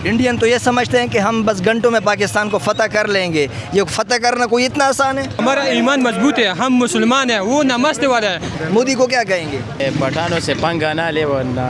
Indian तो ये समझते हैं कि हम बस घंटों में पाकिस्तान को फतह कर लेंगे। ये फतह करना कोई इतना आसान है? हमारा ईमान मजबूत है, हम मुसलमान हैं, वो नमस्ते वाला है। मोदी को क्या कहेंगे? पठानों से पंगा ना ले वरना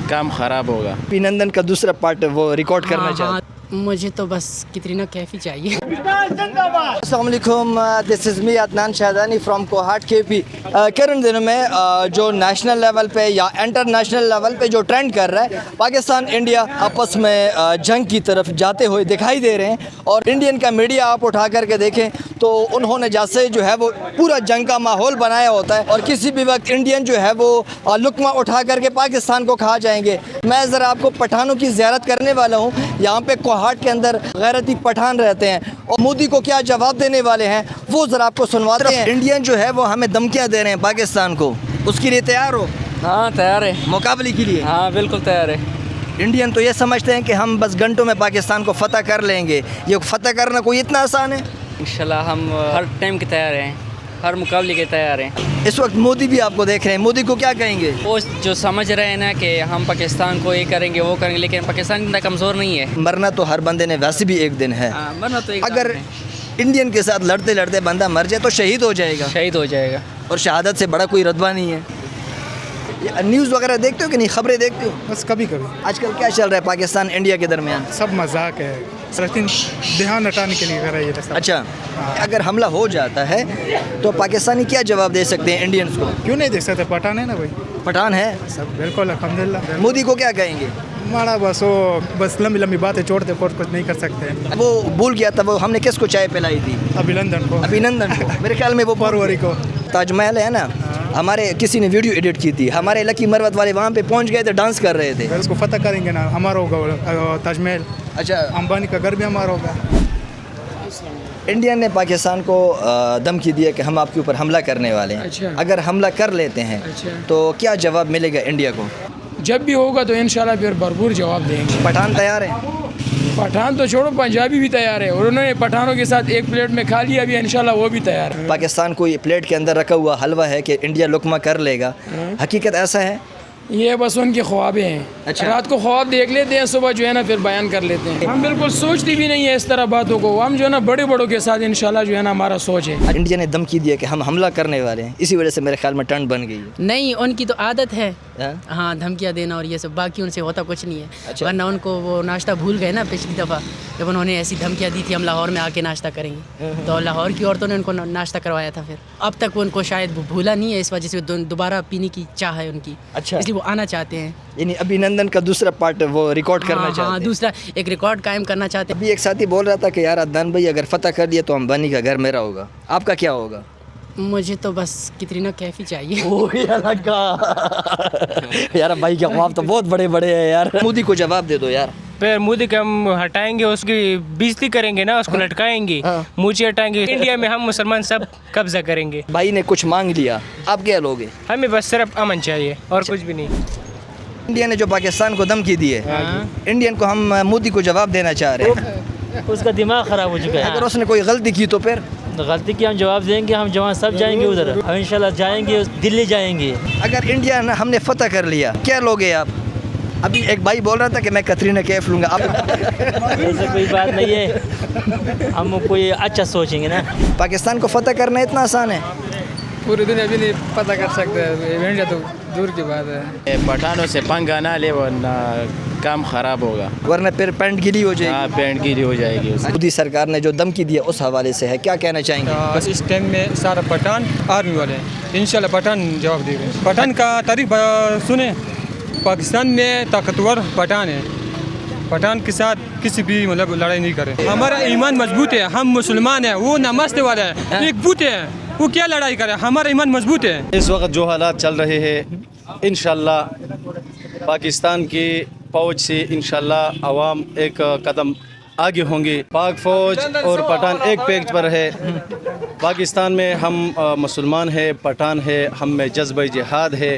काम खराब होगा। अभिनंदन का दूसरा पार्ट वो रिकॉर्ड करना चाहते। मुझे तो बस कैटरीना कैफ ही चाहिए। अस्सलाम वालेकुम, this is me Adnan Shahdani from Kohat KP. Current दिनों में जो नेशनल लेवल पे या इंटरनेशनल लेवल पे जो ट्रेंड कर रहा है, पाकिस्तान इंडिया आपस में जंग की तरफ जाते हुए दिखाई दे रहे हैं। और इंडियन का मीडिया आप उठा करके देखें तो उन्होंने जैसे जो है वो पूरा जंग का माहौल बनाया होता है और किसी भी वक्त इंडियन जो है वो लुकमा उठा करके पाकिस्तान को खा जाएंगे। मैं ज़रा आपको पठानों की ज़ियारत करने वाला हूँ। यहाँ पे कोहाट के अंदर गैरती पठान रहते हैं और मोदी को क्या जवाब देने वाले हैं वो ज़रा आपको सुनवाते हैं। इंडियन जो है वो हमें धमकियाँ दे रहे हैं पाकिस्तान को, उसके लिए तैयार हो? हाँ तैयार है, मुकाबले के लिए? हाँ बिल्कुल तैयार है। इंडियन तो ये समझते हैं कि हम बस घंटों में पाकिस्तान को फतह कर लेंगे। ये फतह करना कोई इतना आसान है? इंशाल्लाह हम हर टाइम के तैयार हैं, हर मुकाबले के तैयार हैं। इस वक्त मोदी भी आपको देख रहे हैं, मोदी को क्या कहेंगे? वो जो समझ रहे हैं ना कि हम पाकिस्तान को ये करेंगे वो करेंगे, लेकिन पाकिस्तान इतना कमज़ोर नहीं है। मरना तो हर बंदे ने वैसे भी एक दिन है। मरना तो एक अगर बात है। इंडियन के साथ लड़ते लड़ते बंदा मर जाए तो शहीद हो जाएगा, शहीद हो जाएगा। और शहादत से बड़ा कोई रतबा नहीं है। न्यूज़ वगैरह देखते हो कि नहीं, खबरें देखते हो? बस कभी कभी। आजकल क्या चल रहा है पाकिस्तान इंडिया के दरमियान? सब मजाक है, लेकिन ध्यान हटाने के लिए कर रही है। अच्छा, अगर हमला हो जाता है तो पाकिस्तानी क्या जवाब दे सकते हैं इंडियंस को? क्यों नहीं देख सकते, पठान है ना भाई, पठान है सब बिल्कुल अल्हम्दुलिल्लाह। मोदी को क्या कहेंगे? माड़ा बस वो बस लंबी लंबी बातें छोड़ते कुछ नहीं कर सकते। वो भूल गया था, वो हमने किसको चाय पिलाई थी? अभिनंदन को। अभिनंदन को, मेरे ख्याल में वो फरवरी को। ताजमहल है ना, हमारे किसी ने वीडियो एडिट की थी, हमारे लकी मरवत वाले वहाँ पे पहुँच गए थे, डांस कर रहे थे। उसको फतह करेंगे ना, हमारा होगा ताजमहल। अच्छा, अंबानी का घर भी हमारा होगा। इंडिया ने पाकिस्तान को धमकी दी है कि हम आपके ऊपर हमला करने वाले हैं। अच्छा। अगर हमला कर लेते हैं तो क्या जवाब मिलेगा इंडिया को? जब भी होगा तो इंशाल्लाह फिर भरपूर जवाब देंगे। पठान तैयार है? पठान तो छोड़ो, पंजाबी भी तैयार है और उन्होंने पठानों के साथ एक प्लेट में खा लिया भी, इंशाल्लाह वो भी तैयार है। पाकिस्तान को ये प्लेट के अंदर रखा हुआ हलवा है कि इंडिया लुकमा कर लेगा, हकीकत ऐसा है? ये बस उनके ख्वाबें हैं। अच्छा। रात को ख्वाब देख लेते हैं, सुबह जो है ना फिर बयान कर लेते हैं। हम बिल्कुल सोचती भी नहीं है इस तरह बातों को। हम जो है ना बड़े बड़ों के साथ इंशाल्लाह जो है ना हमारा सोच है। इंडिया ने धमकी दी है कि हम हमला करने वाले हैं, इसी वजह से मेरे ख्याल में टर्न बन गई है। नहीं, उनकी तो आदत है हाँ? हाँ धमकियाँ देना और ये सब, बाकी उनसे होता कुछ नहीं है। अच्छा। वरना उनको वो नाश्ता भूल गए ना पिछली दफ़ा, जब उन्होंने ऐसी धमकियाँ दी थी हम लाहौर में आके नाश्ता करेंगे, तो लाहौर की औरतों ने उनको नाश्ता करवाया था। फिर अब तक वो उनको शायद भूला नहीं है, इस वजह से दोबारा पीने की चाह है उनकी। अच्छा। इसलिए वो आना चाहते हैं। यानी अभिनंदन का दूसरा पार्ट वो रिकॉर्ड करना हाँ, चाहते हाँ, हैं। दूसरा एक रिकॉर्ड कायम करना चाहते हैं। अभी एक साथी बोल रहा था कि यार अदनान भाई अगर फतह कर लिया तो अंबानी का घर मेरा होगा, आपका क्या होगा? मुझे तो बस कैटरीना कैफ ही चाहिए। यार भाई के ख्वाब तो बहुत बड़े बड़े हैं यार। मोदी को जवाब दे दो यार। फिर मोदी के हम हटाएंगे, उसकी बेइज्जती करेंगे ना, उसको लटकाएंगे, मूंछें हटाएंगे। इंडिया में हम मुसलमान सब कब्जा करेंगे। भाई ने कुछ मांग लिया, आप क्या लोगे? हमें बस सिर्फ अमन चाहिए और कुछ भी नहीं। इंडिया ने जो पाकिस्तान को धमकी दी है, इंडियन को हम मोदी को जवाब देना चाह रहे हैं। उसका दिमाग ख़राब हो चुका है। अगर उसने कोई गलती की तो फिर गलती की हम जवाब देंगे, हम जवान सब जाएंगे उधर, हम इंशाल्लाह जाएंगे, दिल्ली जाएंगे। अगर इंडिया ने हमने फतह कर लिया, क्या लोगे आप? अभी एक भाई बोल रहा था कि मैं कैटरीना कैफ लूँगा, आप? ऐसा कोई बात नहीं है, हम कोई अच्छा सोचेंगे ना। पाकिस्तान को फतह करना इतना आसान है? पूरी दुनिया भी नहीं पता कर सकते, इंडिया तो दूर की बात है। पठानों से पंगा ना ले वरना काम खराब होगा। वरना फिर पैंट गीली हो हाँ, जाएगी। पैंट गीली हो जाएगी उससे। मोदी सरकार ने जो धमकी दी है उस हवाले से है, क्या कहना चाहेंगे? बस इस टाइम में सारा पठान आर्मी वाले हैं, इंशाल्लाह पठान जवाब देंगे। पठान का तारीफ सुने, पाकिस्तान में ताकतवर पठान है, पठान के साथ किसी भी मतलब लड़ाई नहीं करे। हमारा ईमान मजबूत है, हम मुसलमान हैं, वो नमस्ते वाला है, एक बूत है, वो क्या लड़ाई करे, हमारा ईमान मजबूत है। इस वक्त जो हालात चल रहे हैं, इंशाल्लाह पाकिस्तान की फ़ौज से इंशाल्लाह अवाम एक कदम आगे होंगे। पाक फ़ौज और पठान एक पेज पर है। पाकिस्तान में हम मुसलमान है, पठान है, हम में जज्बा जिहाद है,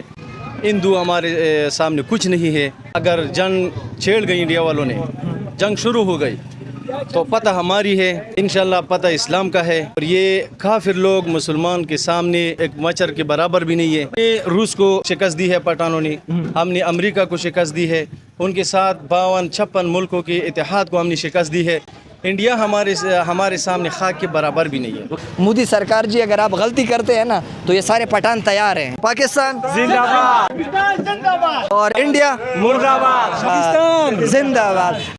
हिंदू हमारे सामने कुछ नहीं है। अगर जंग छेड़ गई इंडिया वालों ने, जंग शुरू हो गई تو پتہ ہماری ہے، انشاءاللہ پتہ اسلام کا ہے، اور یہ کافر لوگ مسلمان کے سامنے ایک مچھر کے برابر بھی نہیں ہے۔ ہم نے روس کو شکست دی ہے پٹھانوں نے، ہم نے امریکہ کو شکست دی ہے، ان کے ساتھ 52-56 ملکوں کے اتحاد کو ہم نے شکست دی ہے۔ انڈیا ہمارے سامنے خاک کے برابر بھی نہیں ہے۔ مودی سرکار جی اگر آپ غلطی کرتے ہیں نا تو یہ سارے پٹھان تیار ہیں۔ پاکستان زندہ باد اور انڈیا مرد آباد زندہ باد۔